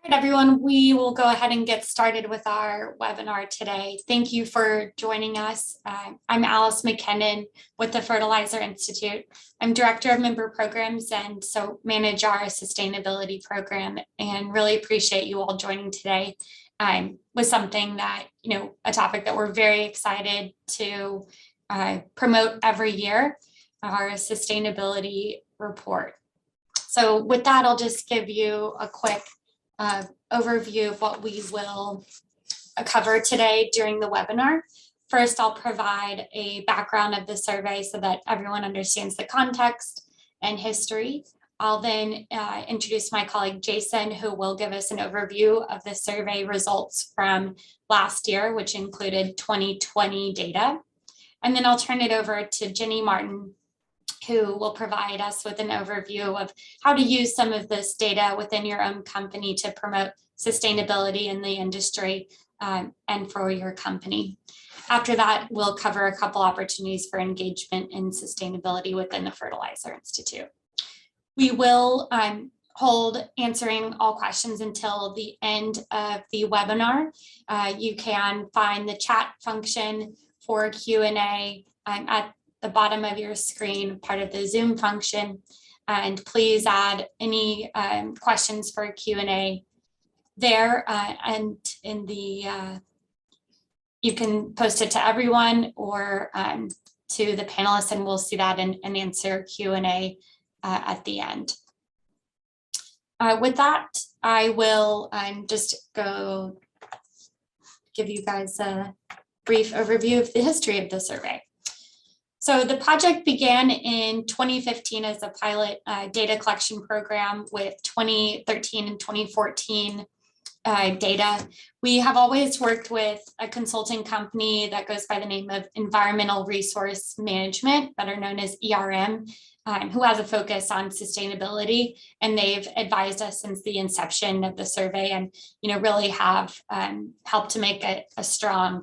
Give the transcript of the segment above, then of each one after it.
All right, everyone, we will go ahead and get started with our webinar today. Thank you for joining us. I'm Alice McKinnon with the Fertilizer Institute. I'm Director of Member Programs and so manage our sustainability program, and really appreciate you all joining today with something that, a topic that we're very excited to promote every year, our sustainability report. So with that, I'll just give you a quick overview of what we will cover today during the webinar. First, I'll provide a background of the survey so that everyone understands the context and history. I'll then introduce my colleague Jason, who will give us an overview of the survey results from last year, which included 2020 data. And then I'll turn it over to Jenny Martin, who will provide us with an overview of how to use some of this data within your own company to promote sustainability in the industry and for your company. After that, we'll cover a couple opportunities for engagement in sustainability within the Fertilizer Institute. We will hold answering all questions until the end of the webinar. You can find the chat function for Q&A at the bottom of your screen, part of the Zoom function, and please add any questions for Q&A there, and in the you can post it to everyone or to the panelists, and we'll see that and answer Q&A at the end. With that, I will just go give you guys a brief overview of the history of the survey. So the project began in 2015 as a pilot data collection program with 2013 and 2014 data. We have always worked with a consulting company that goes by the name of Environmental Resource Management, better known as ERM, who has a focus on sustainability, and they've advised us since the inception of the survey, and really have helped to make a strong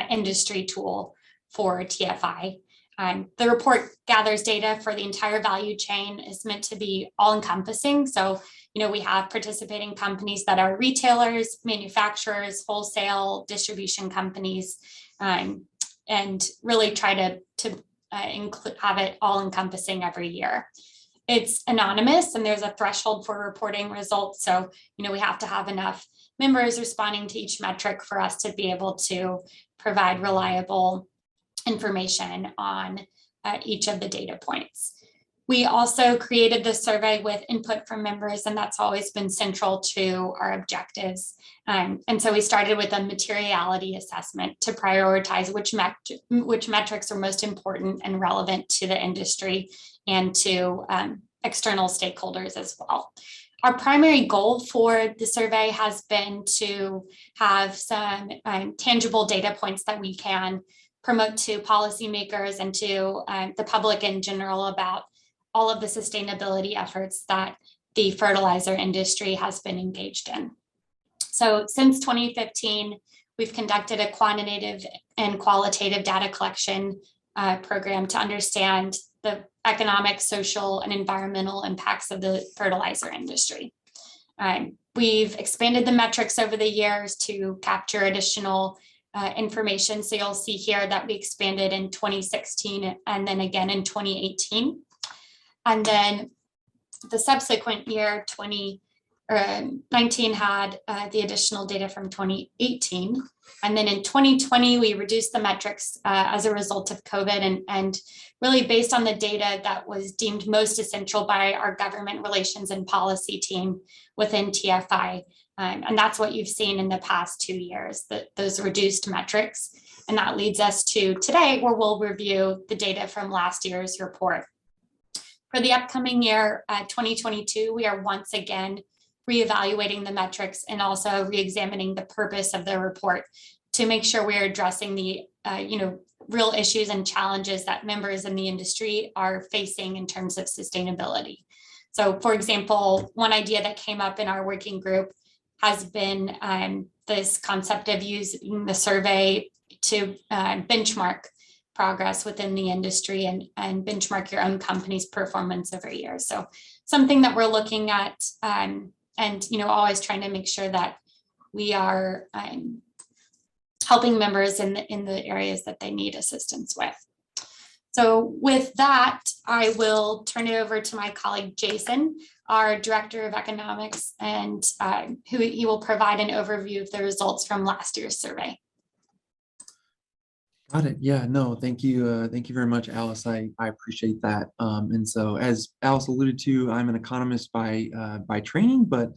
industry tool for TFI. The report gathers data for the entire value chain, is meant to be all-encompassing. So, we have participating companies that are retailers, manufacturers, wholesale, distribution companies, and really try to have it all-encompassing every year. It's anonymous, and there's a threshold for reporting results. So, we have to have enough members responding to each metric for us to be able to provide reliable information on each of the data points. We also created the survey with input from members, and that's always been central to our objectives. And so we started with a materiality assessment to prioritize which metrics are most important and relevant to the industry and to external stakeholders as well. Our primary goal for the survey has been to have some tangible data points that we can promote to policymakers and to the public in general about all of the sustainability efforts that the fertilizer industry has been engaged in. So since 2015, we've conducted a quantitative and qualitative data collection program to understand the economic, social, and environmental impacts of the fertilizer industry. We've expanded the metrics over the years to capture additional information. So you'll see here that we expanded in 2016 and then again in 2018. And then the subsequent year, 2019, had the additional data from 2018. And then in 2020, we reduced the metrics as a result of COVID and really based on the data that was deemed most essential by our government relations and policy team within TFI. And that's what you've seen in the past 2 years, those reduced metrics. And that leads us to today, where we'll review the data from last year's report. For the upcoming year, 2022, we are once again reevaluating the metrics and also reexamining the purpose of the report to make sure we're addressing the real issues and challenges that members in the industry are facing in terms of sustainability. So, for example, one idea that came up in our working group has been this concept of using the survey to benchmark progress within the industry and benchmark your own company's performance over years. So something that we're looking at and always trying to make sure that we are helping members in the areas that they need assistance with. So with that, I will turn it over to my colleague, Jason, our Director of Economics, and he will provide an overview of the results from last year's survey. Got it. Yeah, no, thank you. Thank you very much, Alice. I appreciate that. And so as Alice alluded to, I'm an economist by training, but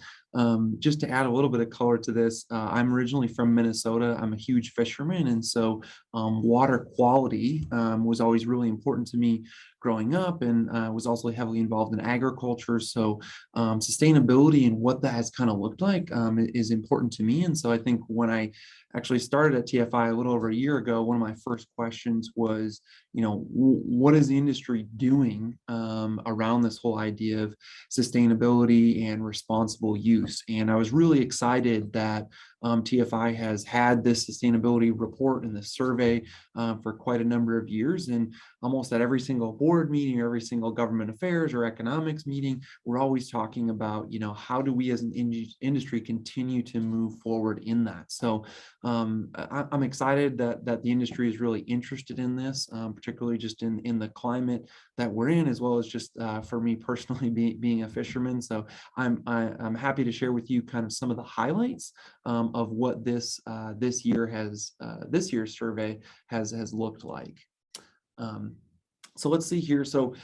just to add a little bit of color to this, I'm originally from Minnesota. I'm a huge fisherman. And so water quality was always really important to me growing up, and was also heavily involved in agriculture. So sustainability and what that has kind of looked like is important to me. And so I think when I actually started at TFI a little over a year ago, one of my first questions was, what is the industry doing around this whole idea of sustainability and responsible use? And I was really excited that TFI has had this sustainability report and this survey for quite a number of years. And almost at every single board meeting, or every single government affairs or economics meeting, we're always talking about, how do we as an industry continue to move forward in that? So I'm excited that the industry is really interested in this, particularly just in the climate that we're in, as well as just for me personally being a fisherman. So I'm happy to share with you kind of some of the highlights of what this year's survey has looked like. So let's see here. So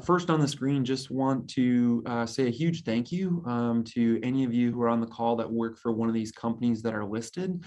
first on the screen, just want to say a huge thank you to any of you who are on the call that work for one of these companies that are listed.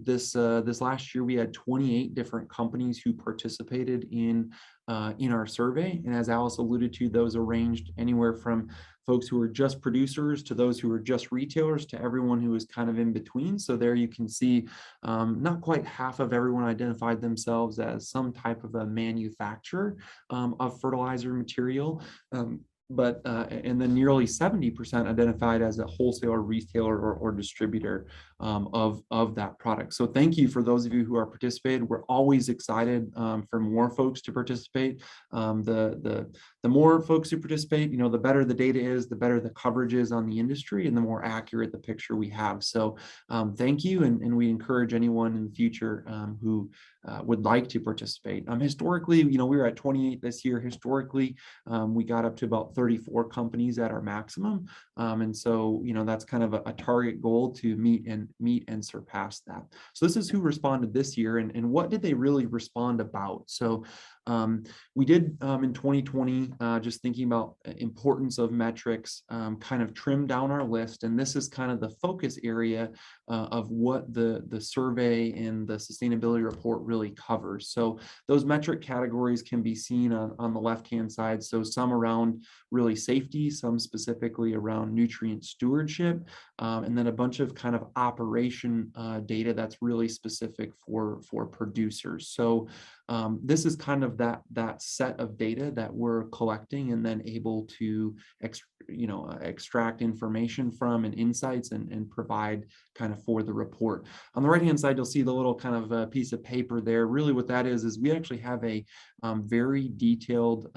This last year, we had 28 different companies who participated in our survey. And as Alice alluded to, those ranged anywhere from folks who are just producers to those who are just retailers to everyone who is kind of in between. So there you can see not quite half of everyone identified themselves as some type of a manufacturer of fertilizer material. And then nearly 70% identified as a wholesaler, retailer, or distributor of that product. So thank you for those of you who are participating. We're always excited for more folks to participate. The more folks who participate, the better the data is, the better the coverage is on the industry, and the more accurate the picture we have. So thank you, and we encourage anyone in the future who would like to participate. Historically, we were at 28 this year. Historically, we got up to about 34 companies at our maximum. And so, that's kind of a target goal to meet and surpass that. So this is who responded this year, and what did they really respond about? So we did in 2020, just thinking about importance of metrics, kind of trim down our list. And this is kind of the focus area of what the survey and the sustainability report really covers. So those metric categories can be seen on the left-hand side. So some around really safety, some specifically around nutrient stewardship, and then a bunch of kind of operation data that's really specific for producers. So this is kind of that set of data that we're collecting and then able to extract information from and insights and provide kind of for the report. On the right hand side, you'll see the little kind of piece of paper there. Really what that is we actually have a very detailed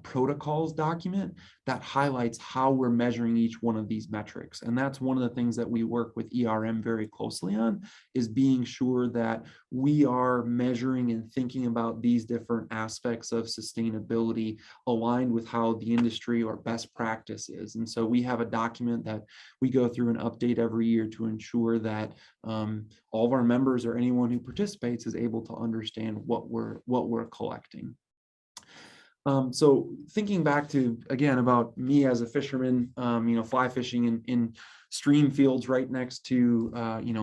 protocols document that highlights how we're measuring each one of these metrics. And that's one of the things that we work with ERM very closely on, is being sure that we are measuring and thinking about these different aspects of sustainability aligned with how the industry or best practice is. And so we have a document that we go through and update every year to ensure that all of our members or anyone who participates is able to understand what we're collecting. So thinking back to, again, about me as a fisherman, fly fishing in stream fields right next to,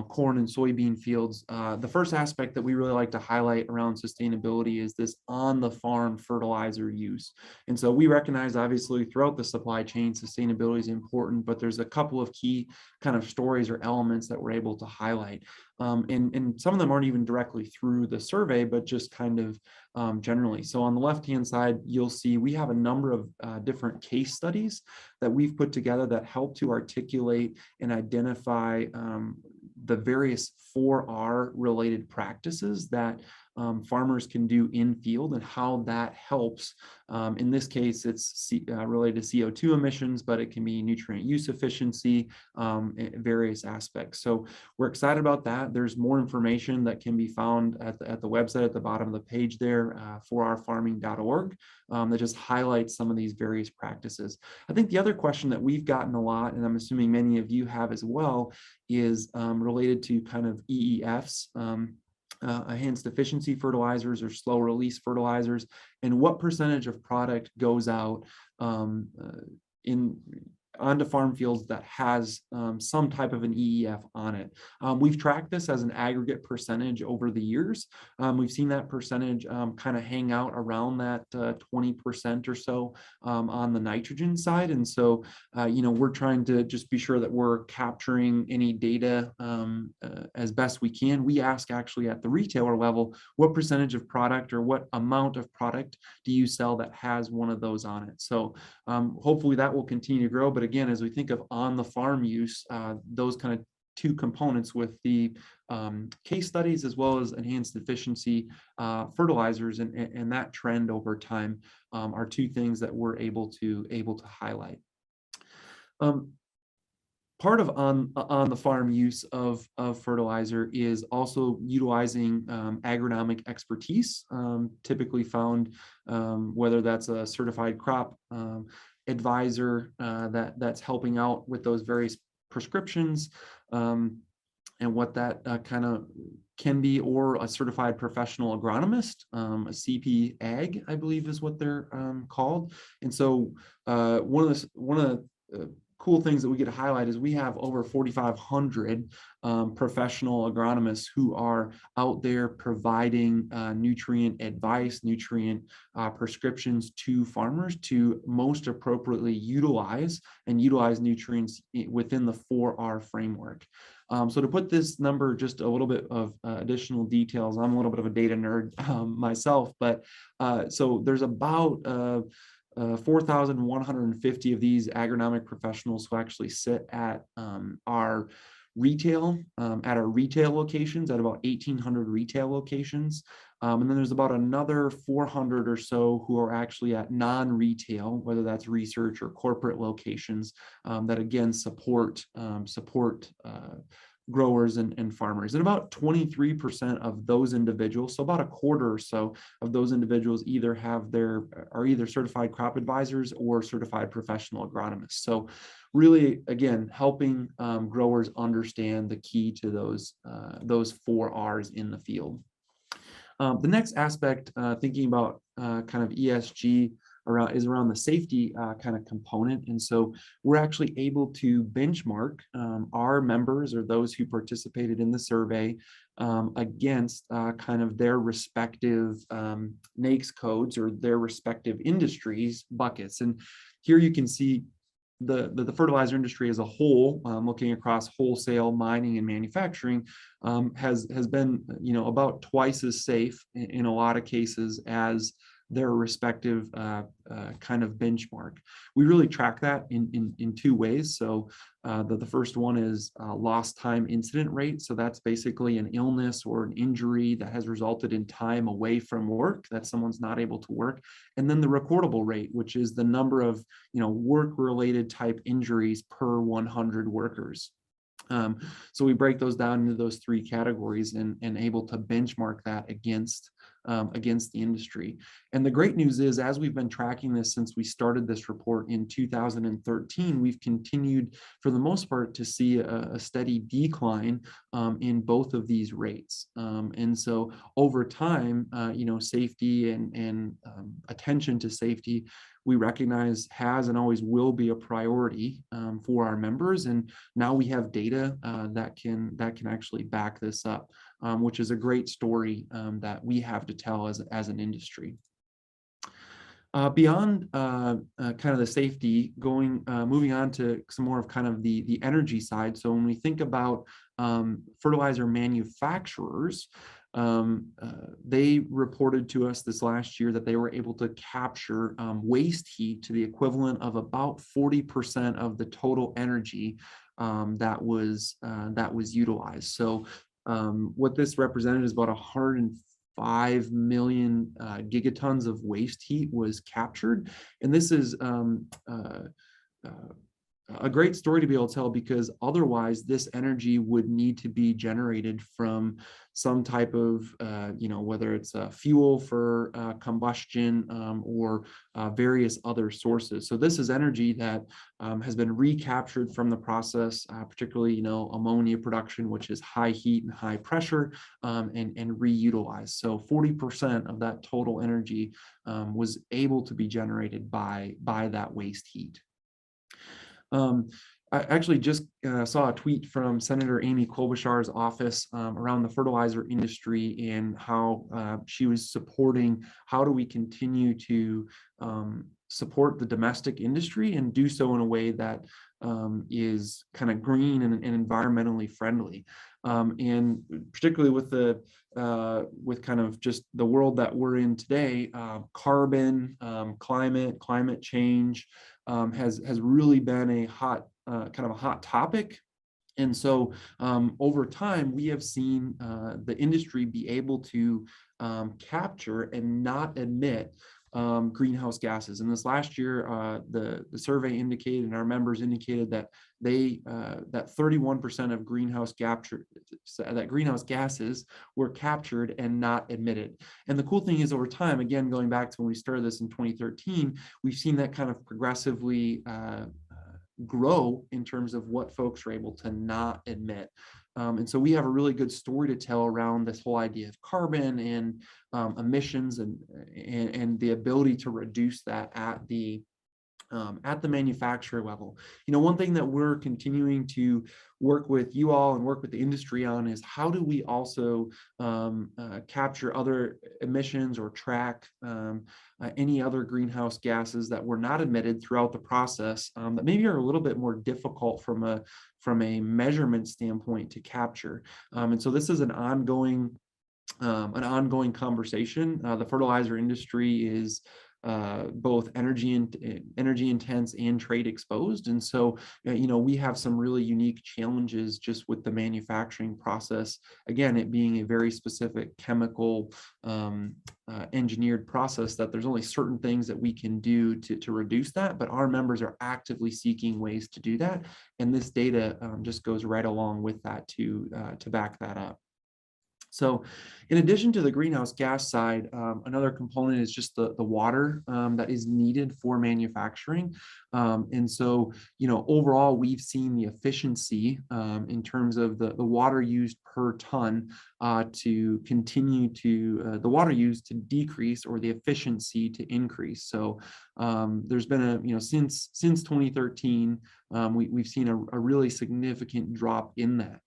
corn and soybean fields. The first aspect that we really like to highlight around sustainability is this on-the-farm fertilizer use. And so we recognize, obviously, throughout the supply chain, sustainability is important, but there's a couple of key kind of stories or elements that we're able to highlight. And some of them aren't even directly through the survey, but just kind of generally. So on the left-hand side, you'll see we have a number of different case studies that we've put together that help to articulate and identify the various 4R related practices that farmers can do in field and how that helps. In this case, it's related to CO2 emissions, but it can be nutrient use efficiency, various aspects. So we're excited about that. There's more information that can be found at the website at the bottom of the page there, forourfarming.org, that just highlights some of these various practices. I think the other question that we've gotten a lot, and I'm assuming many of you have as well, is related to kind of EEFs. Enhanced efficiency fertilizers or slow release fertilizers, and what percentage of product goes out onto farm fields that has some type of an EEF on it. We've tracked this as an aggregate percentage over the years. We've seen that percentage kind of hang out around that 20% or so on the nitrogen side. And so, we're trying to just be sure that we're capturing any data as best we can. We ask actually at the retailer level, what percentage of product or what amount of product do you sell that has one of those on it? So hopefully that will continue to grow. But again, as we think of on the farm use, those kind of two components with the case studies as well as enhanced efficiency fertilizers and that trend over time are two things that we're able to highlight. Part of on the farm use of fertilizer is also utilizing agronomic expertise, typically found whether that's a certified crop advisor that's helping out with those various prescriptions and what that kind of can be, or a certified professional agronomist, a CP Ag, I believe is what they're called. And so one of the cool things that we get to highlight is we have over 4,500 professional agronomists who are out there providing nutrient advice, nutrient prescriptions to farmers to most appropriately utilize nutrients within the 4R framework. So to put this number, just a little bit of additional details, I'm a little bit of a data nerd myself, but so there's about 4,150 of these agronomic professionals who actually sit at our retail locations, at about 1,800 retail locations. And then there's about another 400 or so who are actually at non-retail, whether that's research or corporate locations that again support growers and farmers. And about 23% of those individuals, so about a quarter or so of those individuals are either certified crop advisors or certified professional agronomists. So really, again, helping growers understand the key to those 4 R's in the field. The next aspect, thinking about kind of ESG is around the safety kind of component. And so we're actually able to benchmark our members or those who participated in the survey against kind of their respective NAICS codes or their respective industries buckets. And here you can see the fertilizer industry as a whole, looking across wholesale, mining, and manufacturing, has been about twice as safe in a lot of cases as their respective kind of benchmark. We really track that in two ways. So the first one is lost time incident rate. So that's basically an illness or an injury that has resulted in time away from work that someone's not able to work. And then the recordable rate, which is the number of work-related type injuries per 100 workers. So we break those down into those three categories and able to benchmark that against the industry. And the great news is, as we've been tracking this since we started this report in 2013, we've continued for the most part to see a steady decline in both of these rates. And so over time, safety and attention to safety, we recognize has and always will be a priority for our members. And now we have data that can actually back this up, which is a great story that we have to tell as an industry. Beyond kind of the safety, moving on to some more of kind of the energy side. So when we think about fertilizer manufacturers, they reported to us this last year that they were able to capture waste heat to the equivalent of about 40% of the total energy that was utilized. So what this represented is about 5 million gigatons of waste heat was captured. And this is a great story to be able to tell, because otherwise this energy would need to be generated from some type of, whether it's a fuel for combustion or various other sources. So this is energy that has been recaptured from the process, particularly, ammonia production, which is high heat and high pressure, and reutilized. So 40% of that total energy was able to be generated by that waste heat. I actually just saw a tweet from Senator Amy Klobuchar's office around the fertilizer industry and how she was supporting how do we continue to support the domestic industry and do so in a way that is kind of green and environmentally friendly. And particularly with kind of just the world that we're in today, carbon, climate change has really been a hot topic. And so over time, we have seen the industry be able to capture and not emit greenhouse gases. And this last year, the survey indicated, and our members indicated, that that 31% of greenhouse gases were captured and not emitted. And the cool thing is, over time, again, going back to when we started this in 2013, we've seen that kind of progressively grow in terms of what folks are able to not emit. And so we have a really good story to tell around this whole idea of carbon and emissions and the ability to reduce that at the manufacturer level. One thing that we're continuing to work with you all and work with the industry on is how do we also capture other emissions or track any other greenhouse gases that were not emitted throughout the process that maybe are a little bit more difficult from a measurement standpoint to capture. And so this is an ongoing conversation. The fertilizer industry is both energy intense and trade exposed. And so, we have some really unique challenges just with the manufacturing process. Again, it being a very specific chemical engineered process, that there's only certain things that we can do to reduce that, but our members are actively seeking ways to do that. And this data just goes right along with that to back that up. So in addition to the greenhouse gas side, another component is just the water that is needed for manufacturing. And so, overall, we've seen the efficiency in terms of the water used per ton to continue to, the water used to decrease, or the efficiency to increase. So there's been since 2013, we've seen a really significant drop in that.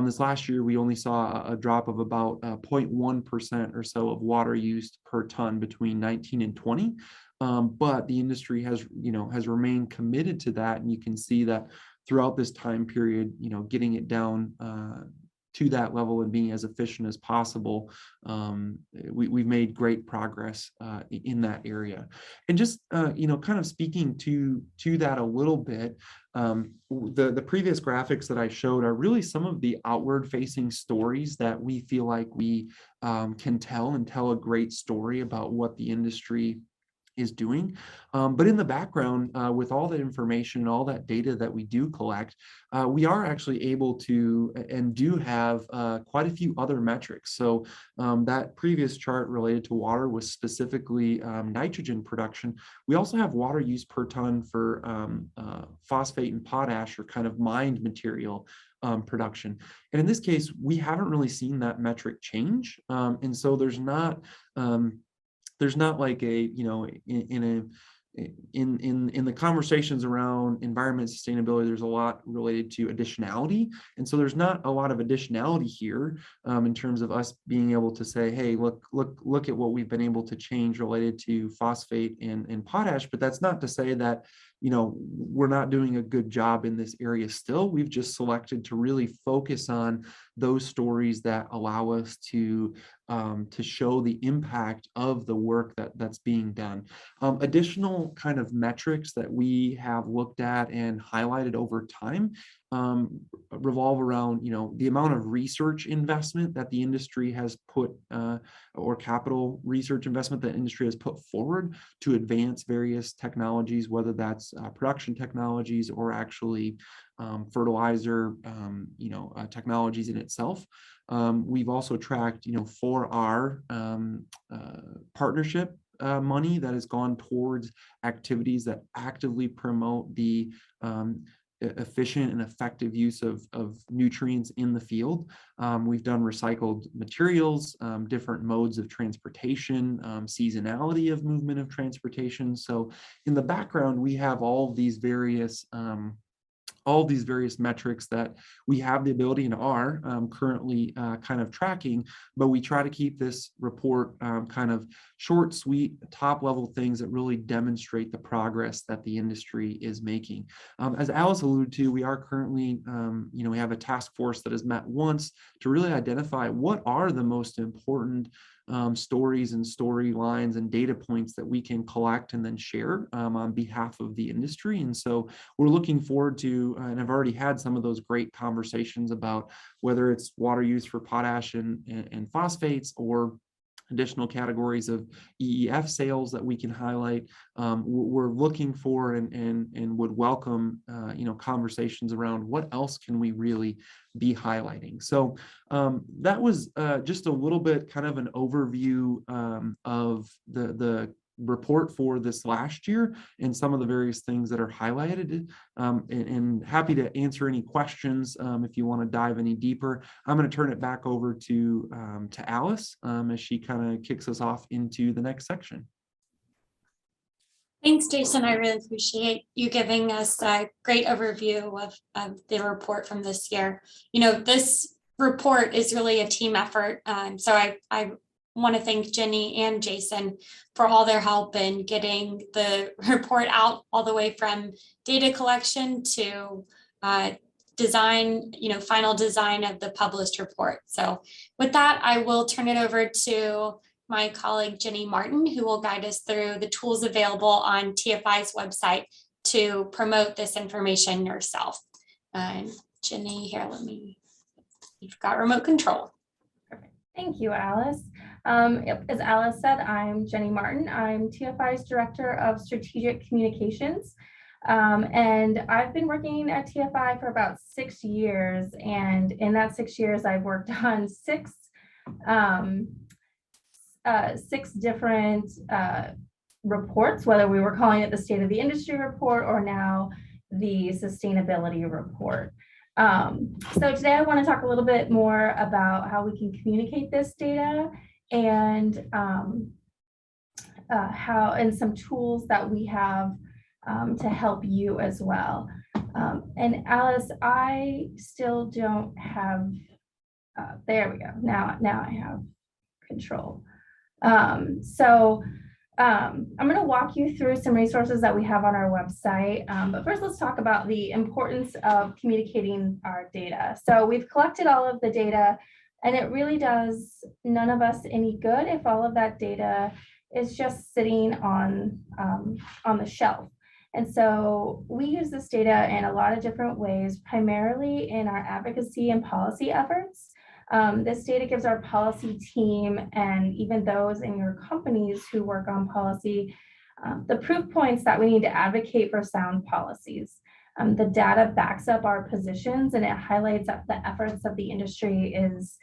This last year, we only saw a drop of about 0.1% or so of water used per ton between 19 and 20. But the industry has remained committed to that. And you can see that throughout this time period, getting it down to that level and being as efficient as possible, we've made great progress in that area. And just kind of speaking to that a little bit, the previous graphics that I showed are really some of the outward facing stories that we feel like we can tell a great story about what the industry is doing. But in the background, with all that information and all that data that we do collect, we are actually able to and do have quite a few other metrics. So that previous chart related to water was specifically nitrogen production. We also have water use per ton for phosphate and potash, or kind of mined material production. And in this case, we haven't really seen that metric change. And so there's not like a, in the conversations around environment sustainability, there's a lot related to additionality. And so there's not a lot of additionality here in terms of us being able to say, hey, look at what we've been able to change related to phosphate and potash. But that's not to say that, we're not doing a good job in this area still. We've just selected to really focus on those stories that allow us to to show the impact of the work that's being done. Additional kind of metrics that we have looked at and highlighted over time revolve around, the amount of research investment that the industry has put, or capital research investment that industry has put forward to advance various technologies, whether that's production technologies or actually fertilizer, technologies in itself. We've also tracked, for our partnership money that has gone towards activities that actively promote the efficient and effective use of nutrients in the field. We've done recycled materials, different modes of transportation, seasonality of movement of transportation. So in the background, we have all these various metrics that we have the ability and are currently kind of tracking, but we try to keep this report kind of short, sweet, top level things that really demonstrate the progress that the industry is making. As Alice alluded to, we are currently, we have a task force that has met once to really identify what are the most important stories and storylines and data points that we can collect and then share on behalf of the industry. And so we're looking forward to, and I've already had some of those great conversations about whether it's water use for potash and phosphates or additional categories of EEF sales that we can highlight. We're looking for and would welcome conversations around what else can we really be highlighting. So that was just a little bit kind of an overview of the report for this last year and some of the various things that are highlighted, and happy to answer any questions if you want to dive any deeper. I'm going to turn it back over to Alice as she kind of kicks us off into the next section. Thanks, Jason. I really appreciate you giving us a great overview of the report from this year. This report is really a team effort. So I want to thank Jenny and Jason for all their help in getting the report out, all the way from data collection to design, final design of the published report. So with that, I will turn it over to my colleague, Jenny Martin, who will guide us through the tools available on TFI's website to promote this information yourself. Jenny, here, you've got remote control. Perfect. Thank you, Alice. As Alice said, I'm Jenny Martin. I'm TFI's Director of Strategic Communications. And I've been working at TFI for about 6 years. And in that 6 years, I've worked on six different reports, whether we were calling it the State of the Industry report or now the Sustainability report. So today I want to talk a little bit more about how we can communicate this data and and some tools that we have to help you as well. And Alice, I still don't have, there we go. Now I have control. I'm going to walk you through some resources that we have on our website. But first, let's talk about the importance of communicating our data. So we've collected all of the data, and it really does none of us any good if all of that data is just sitting on the shelf. And so we use this data in a lot of different ways, primarily in our advocacy and policy efforts. This data gives our policy team and even those in your companies who work on policy the proof points that we need to advocate for sound policies. The data backs up our positions, and it highlights that the efforts that the industry is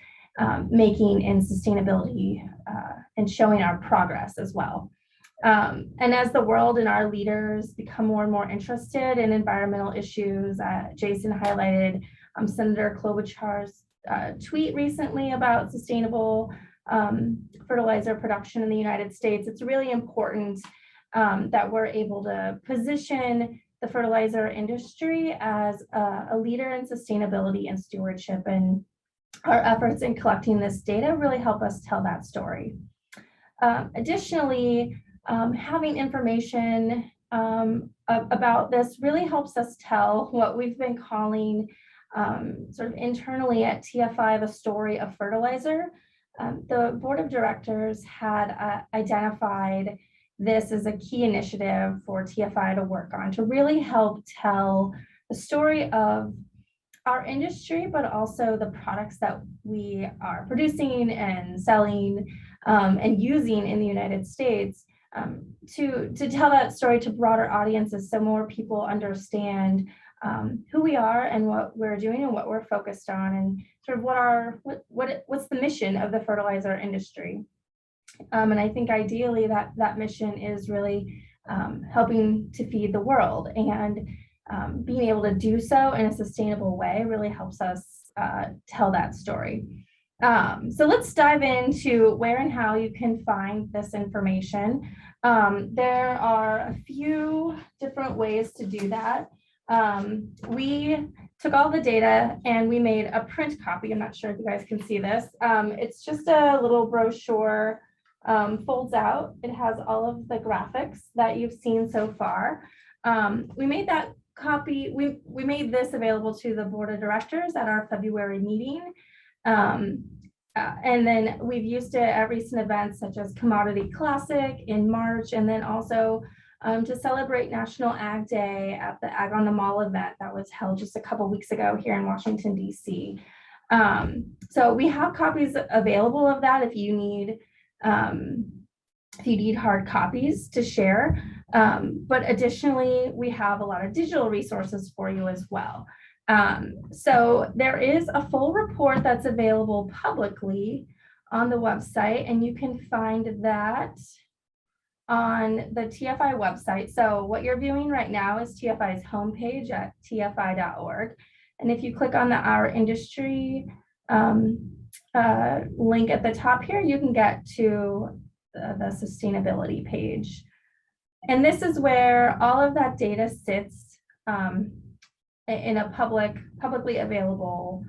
making in sustainability and showing our progress as well. And as the world and our leaders become more and more interested in environmental issues, Jason highlighted Senator Klobuchar's tweet recently about sustainable fertilizer production in the United States. It's really important that we're able to position the fertilizer industry as a leader in sustainability and stewardship, and our efforts in collecting this data really help us tell that story. Additionally, having information about this really helps us tell what we've been calling sort of internally at TFI the story of fertilizer. The board of directors had identified this as a key initiative for TFI to work on to really help tell the story of our industry, but also the products that we are producing and selling and using in the United States, to tell that story to broader audiences so more people understand who we are and what we're doing and what we're focused on, and sort of what's the mission of the fertilizer industry. And I think ideally that mission is really helping to feed the world, and being able to do so in a sustainable way really helps us tell that story. So let's dive into where and how you can find this information. There are a few different ways to do that. We took all the data and we made a print copy. I'm not sure if you guys can see this. It's just a little brochure, folds out. It has all of the graphics that you've seen so far. We made that copy, we made this available to the board of directors at our February meeting. And then we've used it at recent events such as Commodity Classic in March, and then also to celebrate National Ag Day at the Ag on the Mall event that was held just a couple weeks ago here in Washington, D.C. So we have copies available of that if you need hard copies to share. But additionally, we have a lot of digital resources for you as well. So there is a full report that's available publicly on the website, and you can find that on the TFI website. So what you're viewing right now is TFI's homepage at tfi.org. And if you click on the Our Industry link at the top here, you can get to the sustainability page. And this is where all of that data sits in a publicly available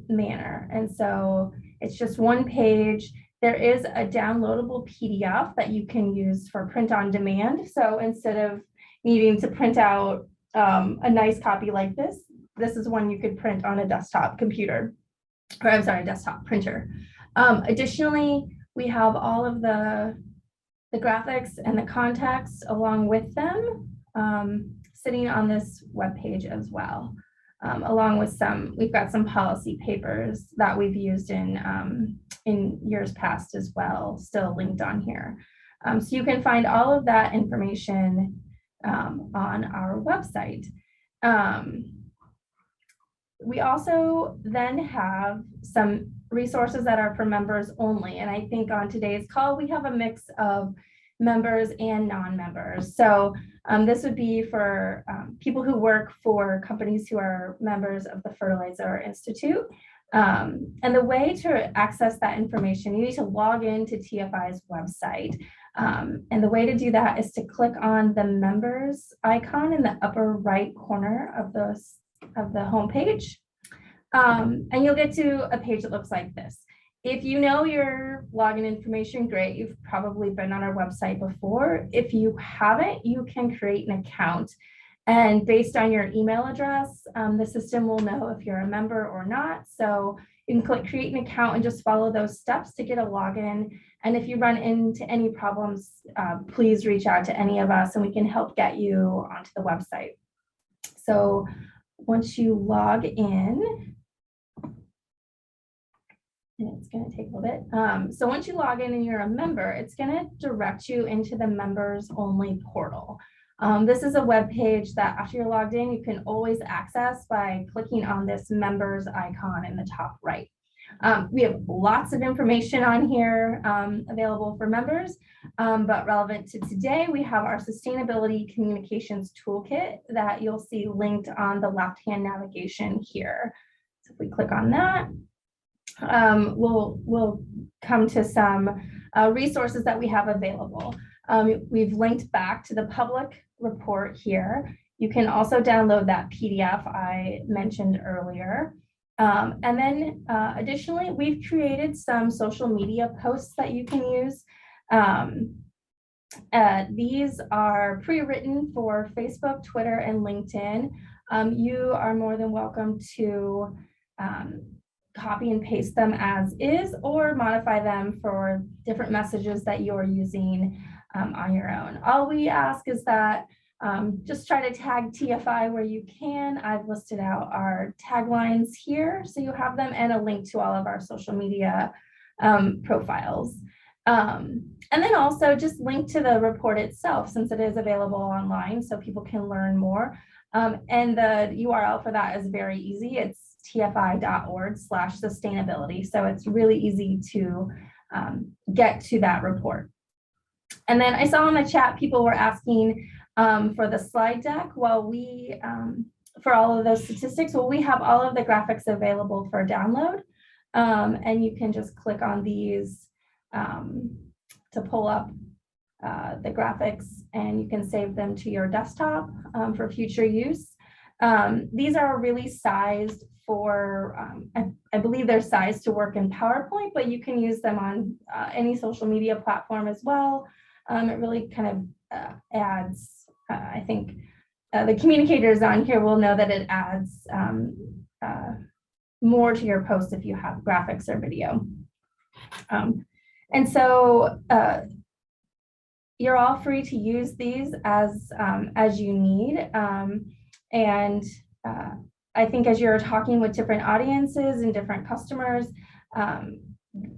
manner. And so it's just one page. There is a downloadable PDF that you can use for print on demand. So instead of needing to print out a nice copy like this, this is one you could print on a desktop computer, or I'm sorry, desktop printer. Additionally, we have all of the graphics and the context along with them sitting on this webpage as well, along with we've got some policy papers that we've used in years past as well, still linked on here. So you can find all of that information on our website. We also then have some resources that are for members only. And I think on today's call, we have a mix of members and non-members. So this would be for people who work for companies who are members of the Fertilizer Institute. And the way to access that information, you need to log into TFI's website. And the way to do that is to click on the members icon in the upper right corner of the homepage. And you'll get to a page that looks like this. If you know your login information, great. You've probably been on our website before. If you haven't, you can create an account. And based on your email address, the system will know if you're a member or not. So you can click create an account and just follow those steps to get a login. And if you run into any problems, please reach out to any of us and we can help get you onto the website. So once you log in, and it's going to take a little bit. So once you log in and you're a member, it's going to direct you into the members only portal. This is a web page that after you're logged in, you can always access by clicking on this members icon in the top right. We have lots of information on here available for members, but relevant to today, we have our Sustainability Communications Toolkit that you'll see linked on the left-hand navigation here. So if we click on that, we'll come to some resources that we have available. We've linked back to the public report here. You can also download that PDF I mentioned earlier. And then additionally, we've created some social media posts that you can use. These are pre-written for Facebook, Twitter, and LinkedIn. You are more than welcome to copy and paste them as is or modify them for different messages that you're using on your own. All we ask is that just try to tag TFI where you can. I've listed out our taglines here, so you have them, and a link to all of our social media profiles. And then also just link to the report itself, since it is available online, so people can learn more. And the URL for that is very easy. It's tfi.org/sustainability. So it's really easy to get to that report. And then I saw in the chat, people were asking for the slide deck. Well, we, for all of those statistics, well, we have all of the graphics available for download. And you can just click on these to pull up the graphics, and you can save them to your desktop for future use. These are really sized for, I believe they're sized to work in PowerPoint, but you can use them on any social media platform as well. It really kind of adds, I think the communicators on here will know that it adds more to your post if you have graphics or video. And so you're all free to use these as you need. And I think as you're talking with different audiences and different customers,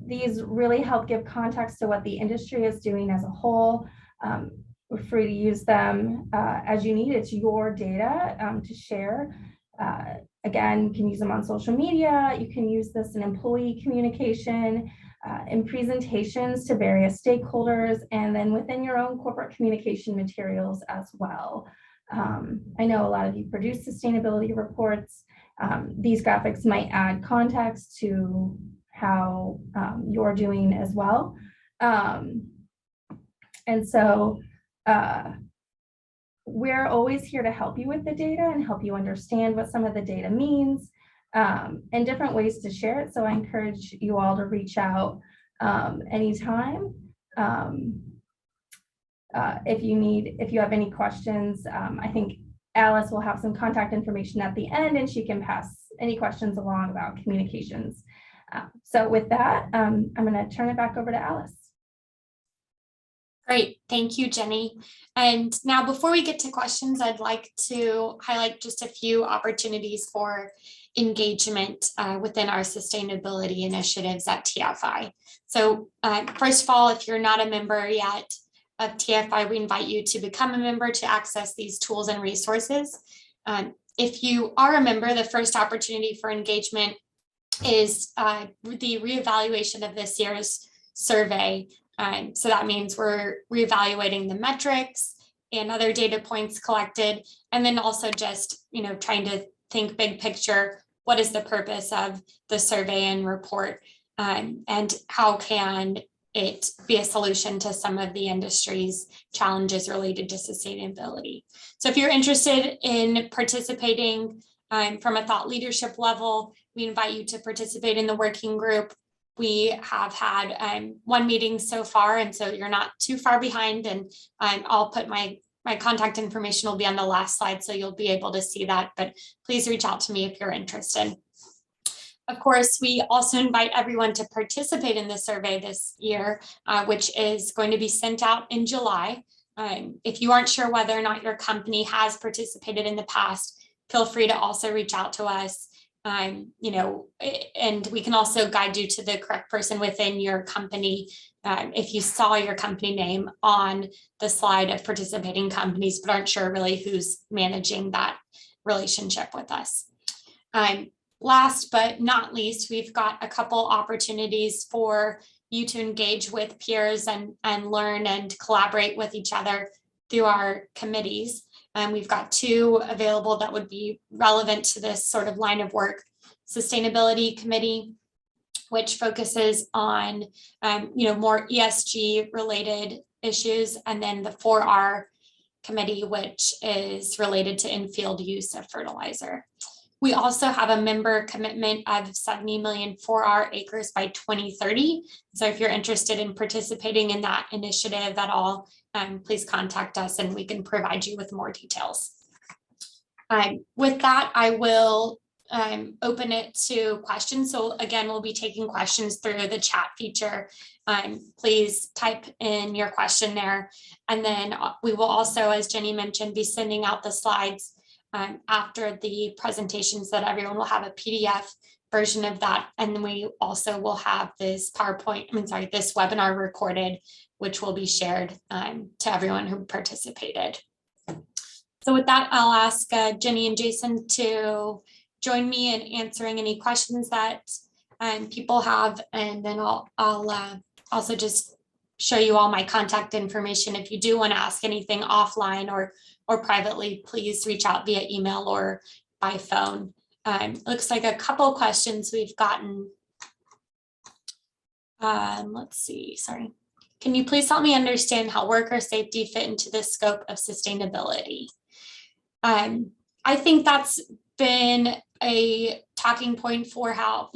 these really help give context to what the industry is doing as a whole. We're free to use them as you need. It's your data to share. Again, you can use them on social media. You can use this in employee communication, in presentations to various stakeholders, and then within your own corporate communication materials as well. I know a lot of you produce sustainability reports. These graphics might add context to how you're doing as well. And so we're always here to help you with the data and help you understand what some of the data means and different ways to share it. So I encourage you all to reach out anytime. If you have any questions, I think Alice will have some contact information at the end, and she can pass any questions along about communications. So with that, I'm going to turn it back over to Alice. Great, thank you, Jenny. And now before we get to questions, I'd like to highlight just a few opportunities for engagement within our sustainability initiatives at TFI. So first of all, if you're not a member yet of TFI, we invite you to become a member to access these tools and resources. If you are a member, the first opportunity for engagement is the reevaluation of this year's survey. So that means we're reevaluating the metrics and other data points collected, and then also just, trying to think big picture, what is the purpose of the survey and report, and how can it be a solution to some of the industry's challenges related to sustainability. So if you're interested in participating from a thought leadership level, we invite you to participate in the working group. We have had one meeting so far, and so you're not too far behind, and I'll put my contact information will be on the last slide, so you'll be able to see that, but please reach out to me if you're interested. Of course, we also invite everyone to participate in the survey this year, which is going to be sent out in July. If you aren't sure whether or not your company has participated in the past, feel free to also reach out to us. And we can also guide you to the correct person within your company if you saw your company name on the slide of participating companies, but aren't sure really who's managing that relationship with us. Last but not least, we've got a couple opportunities for you to engage with peers and learn and collaborate with each other through our committees. And we've got two available that would be relevant to this sort of line of work. Sustainability Committee, which focuses on more ESG related issues, and then the 4R Committee, which is related to in-field use of fertilizer. We also have a member commitment of 70 million 4R acres by 2030. So if you're interested in participating in that initiative at all, please contact us and we can provide you with more details. With that, I will open it to questions. So again, we'll be taking questions through the chat feature. Please type in your question there. And then we will also, as Jenny mentioned, be sending out the slides after the presentations, that everyone will have a PDF version of that. And then we also will have this this webinar recorded, which will be shared to everyone who participated. So with that, I'll ask Jenny and Jason to join me in answering any questions that people have. And then I'll also just show you all my contact information. If you do want to ask anything offline or privately, please reach out via email or by phone. Looks like a couple questions we've gotten. Let's see, sorry. Can you please help me understand how worker safety fit into the scope of sustainability? I think that's been a talking point for how,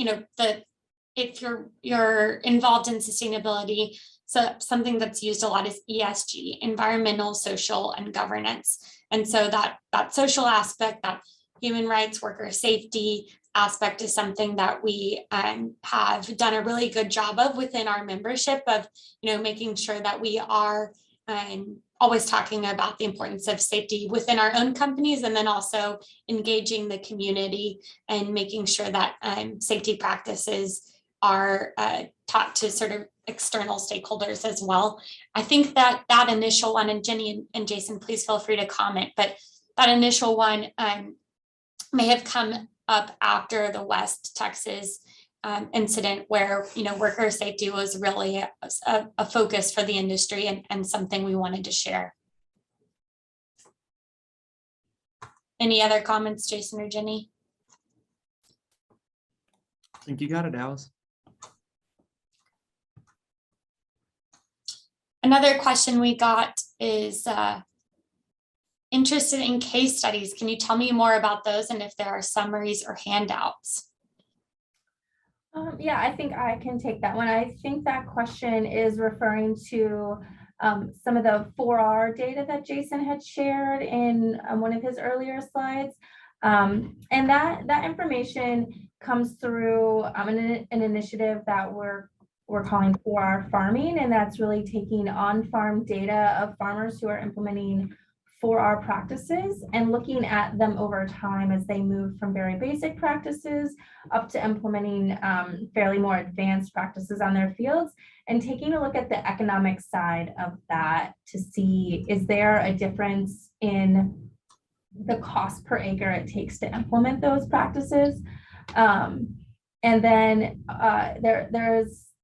if you're involved in sustainability, so something that's used a lot is ESG, environmental, social, and governance. And so that social aspect, that human rights, worker safety aspect is something that we have done a really good job of within our membership of, making sure that we are always talking about the importance of safety within our own companies, and then also engaging the community and making sure that safety practices are taught to sort of external stakeholders as well. I think that initial one, and Jenny and Jason, please feel free to comment, but that initial one may have come up after the West Texas incident, where worker safety was really a focus for the industry and something we wanted to share. Any other comments, Jason or Jenny? I think you got it, Alice. Another question we got is interested in case studies. Can you tell me more about those, and if there are summaries or handouts? Yeah, I think I can take that one. I think that question is referring to some of the 4R data that Jason had shared in one of his earlier slides. And that information comes through an initiative that we're calling 4R farming, and that's really taking on-farm data of farmers who are implementing 4R practices and looking at them over time as they move from very basic practices up to implementing fairly more advanced practices on their fields, and taking a look at the economic side of that to see, is there a difference in the cost per acre it takes to implement those practices? And then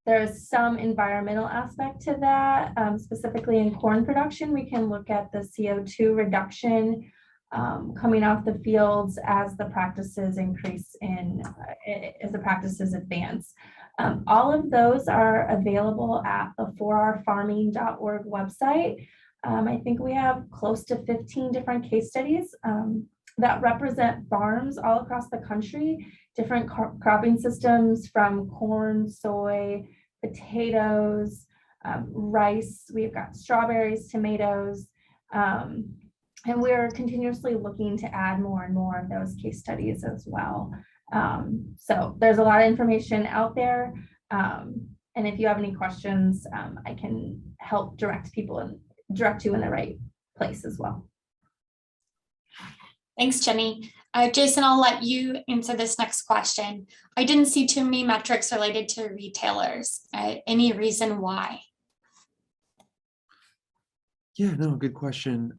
there's some environmental aspect to that, specifically in corn production. We can look at the CO2 reduction coming off the fields as the practices increase as the practices advance. All of those are available at the 4rfarming.org website. I think we have close to 15 different case studies that represent farms all across the country, different cropping systems from corn, soy, potatoes, rice. We've got strawberries, tomatoes, and we're continuously looking to add more and more of those case studies as well. So there's a lot of information out there. And if you have any questions, I can help direct you in the right place as well. Thanks, Jenny. Jason, I'll let you answer this next question. I didn't see too many metrics related to retailers. Any reason why? Yeah, no, good question.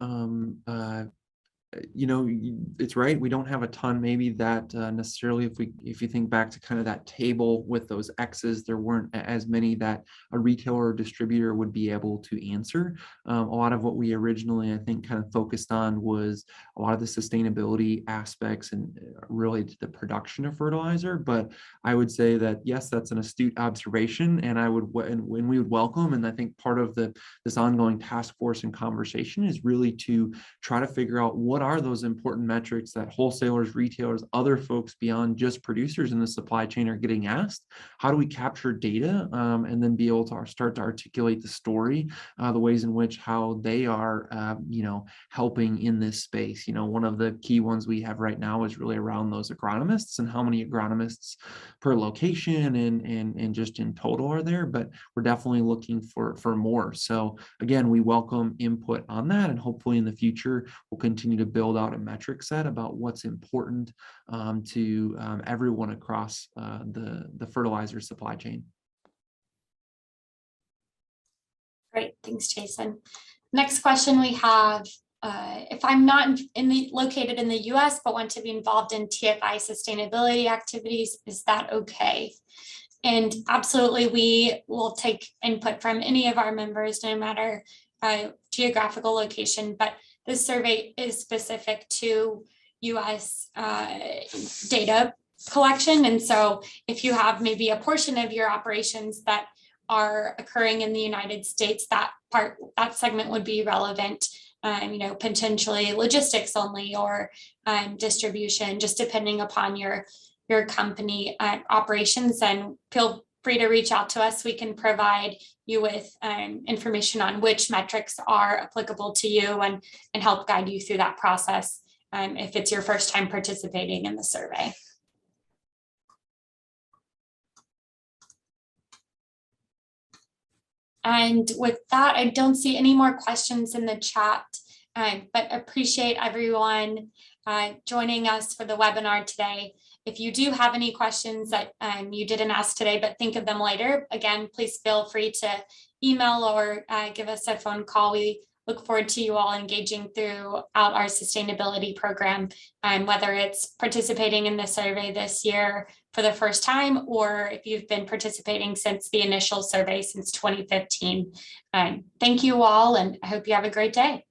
It's right. We don't have a ton, maybe that necessarily, if you think back to kind of that table with those X's, there weren't as many that a retailer or distributor would be able to answer. A lot of what we originally, I think, kind of focused on was a lot of the sustainability aspects and related to the production of fertilizer. But I would say that, yes, that's an astute observation, and we would welcome. And I think part of this ongoing task force and conversation is really to try to figure out what what are those important metrics that wholesalers, retailers, other folks beyond just producers in the supply chain are getting asked? How do we capture data and then be able to start to articulate the story, the ways in which how they are, helping in this space? One of the key ones we have right now is really around those agronomists and how many agronomists per location and just in total are there, but we're definitely looking for more. So again, we welcome input on that, and hopefully in the future we'll continue to build out a metric set about what's important to everyone across the fertilizer supply chain. Great, thanks, Jason. Next question we have, if I'm not located in the US but want to be involved in TFI sustainability activities, is that okay? And absolutely, we will take input from any of our members, no matter geographical location, but this survey is specific to US data collection. And so if you have maybe a portion of your operations that are occurring in the United States, that segment would be relevant. Potentially logistics only or distribution, just depending upon your company operations. And feel free to reach out to us. We can provide you with information on which metrics are applicable to you and help guide you through that process if it's your first time participating in the survey. And with that, I don't see any more questions in the chat, but appreciate everyone joining us for the webinar today. If you do have any questions that you didn't ask today, but think of them later, again, please feel free to email or give us a phone call. We look forward to you all engaging throughout our sustainability program, whether it's participating in the survey this year for the first time, or if you've been participating since the initial survey since 2015. Thank you all, and I hope you have a great day.